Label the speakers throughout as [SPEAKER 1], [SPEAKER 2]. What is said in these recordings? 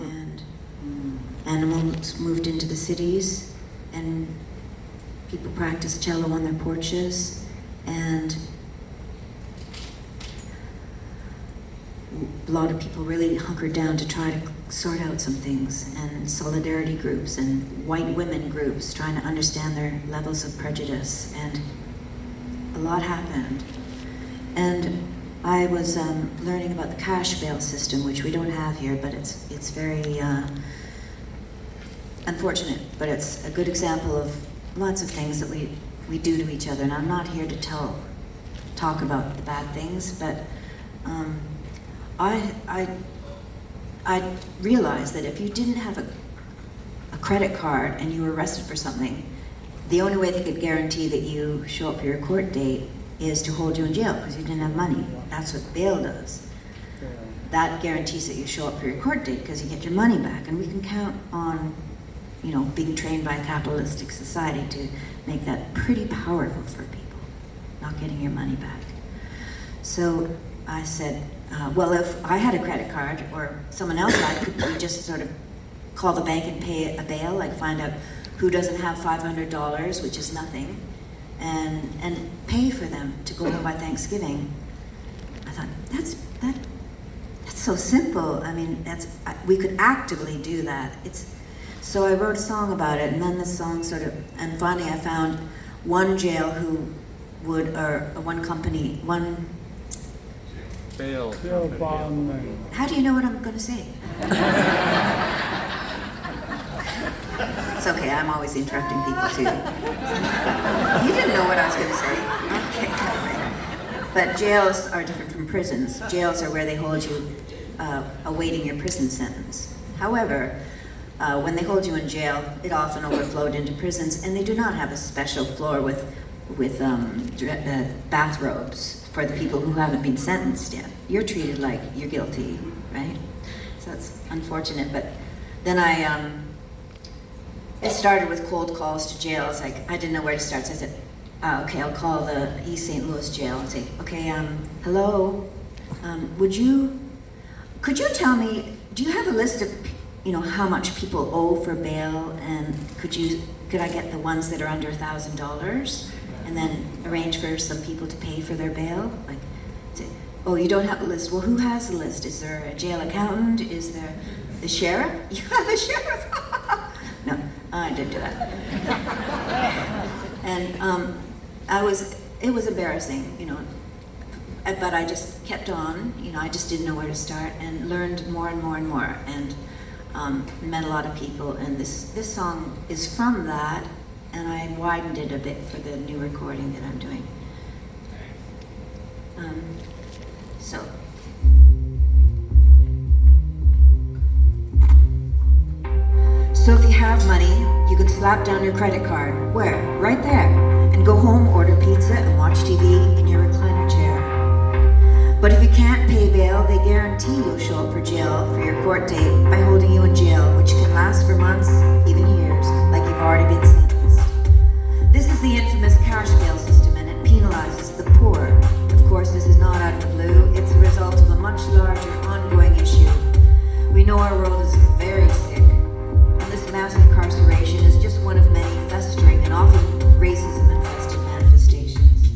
[SPEAKER 1] and animals moved into the cities, and people practiced cello on their porches, and a lot of people really hunkered down to try to sort out some things, and solidarity groups and white women groups trying to understand their levels of prejudice, and a lot happened. And I was learning about the cash bail system, which we don't have here, but it's very unfortunate, but it's a good example of lots of things that we do to each other. And I'm not here to talk about the bad things, but I realized that if you didn't have a credit card and you were arrested for something, the only way they could guarantee that you show up for your court date is to hold you in jail because you didn't have money. That's what bail does. That guarantees that you show up for your court date because you get your money back. And we can count on, being trained by a capitalistic society to make that pretty powerful for people, not getting your money back. So I said, well, if I had a credit card or someone else had, could we just sort of call the bank and pay a bail, like find out who doesn't have $500, which is nothing, and pay for them to go home by Thanksgiving. I thought, that's so simple. I mean, we could actively do that. So I wrote a song about it, and then the song and finally I found one jail who would, or one company, one
[SPEAKER 2] Bail
[SPEAKER 3] bondman.
[SPEAKER 1] How do you know what I'm going to say? It's okay, I'm always interrupting people too. You didn't know what I was going to say. Okay. But jails are different from prisons. Jails are where they hold you awaiting your prison sentence. However, when they hold you in jail, it often overflowed into prisons, and they do not have a special floor with bathrobes for the people who haven't been sentenced yet. You're treated like you're guilty, right? So it's unfortunate, but then it started with cold calls to jails. Like, I didn't know where to start, so I said, okay, I'll call the East St. Louis jail and say, okay, hello, could you tell me, do you have a list of, how much people owe for bail, and could I get the ones that are under $1,000? And then arrange for some people to pay for their bail? Like, say, oh, you don't have a list. Well, who has a list? Is there a jail accountant? Is there the sheriff? You have a sheriff? No, I didn't do that. And it was embarrassing, but I just kept on, I just didn't know where to start, and learned more and more and more, and met a lot of people. And this song is from that, and I widened it a bit for the new recording that I'm doing. So if you have money, you can slap down your credit card. Where? Right there. And go home, order pizza, and watch TV in your recliner chair. But if you can't pay bail, they guarantee you'll show up for jail for your court date by holding you in jail, which can last for months, even years, like you've already been sentenced. This is the infamous cash bail system, and it penalizes the poor. Of course, this is not out of the blue. It's a result of a much larger, ongoing issue. We know our world is very sick, and this mass incarceration is just one of many festering and often racism-infested manifestations.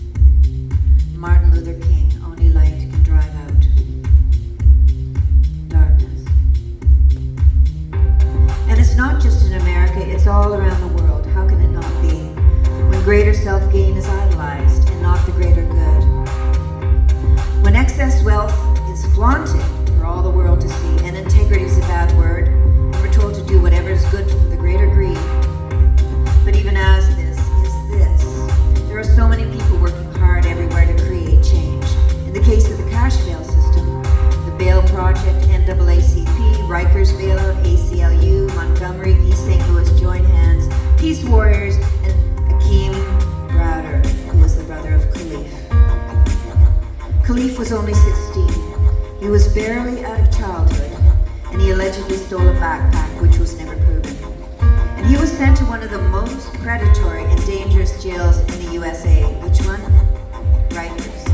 [SPEAKER 1] Martin Luther King, only light can drive out darkness. And it's not just in America, it's all around the world. How can it not be? When greater self-gain is idolized and not the greater good. When excess wealth is flaunted for all the world to see, and integrity is a bad word, and we're told to do whatever is good for the greater greed. But even as this is this, there are so many people working hard everywhere to create change. In the case of the cash bail system, the Bail Project, NAACP, Rikers Bailout, ACLU, Montgomery, East St. Louis join hands, Peace Warriors, and Akeem Browder, who was the brother of Khalif. Khalif was only 16. He was barely out of childhood, and he allegedly stole a backpack, which was never proven. And he was sent to one of the most predatory and dangerous jails in the USA. Which one? Rikers.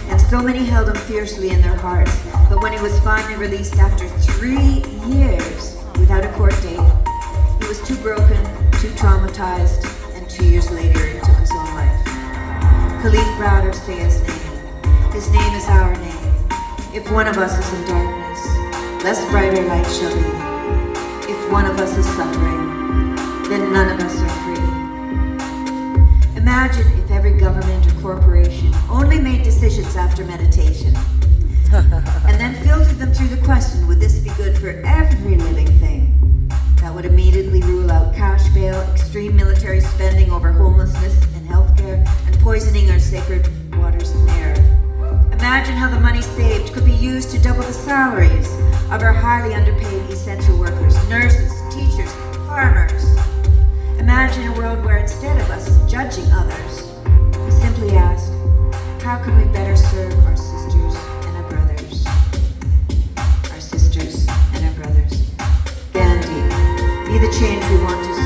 [SPEAKER 1] And so many held him fiercely in their hearts, but when he was finally released after 3 years, louder say his name. His name is our name. If one of us is in darkness, less brighter light shall be. If one of us is suffering, then none of us are free. Imagine if every government or corporation only made decisions after meditation, and then filtered them through the question, would this be good for every living thing? That would immediately rule out cash bail, extreme military spending over homelessness and healthcare, and poisoning our sacred waters and air. Imagine how the money saved could be used to double the salaries of our highly underpaid essential workers, nurses, teachers, farmers. Imagine a world where instead of us judging others, we simply ask, how can we better serve our sisters and our brothers? Our sisters and our brothers. Gandhi, be the change we want to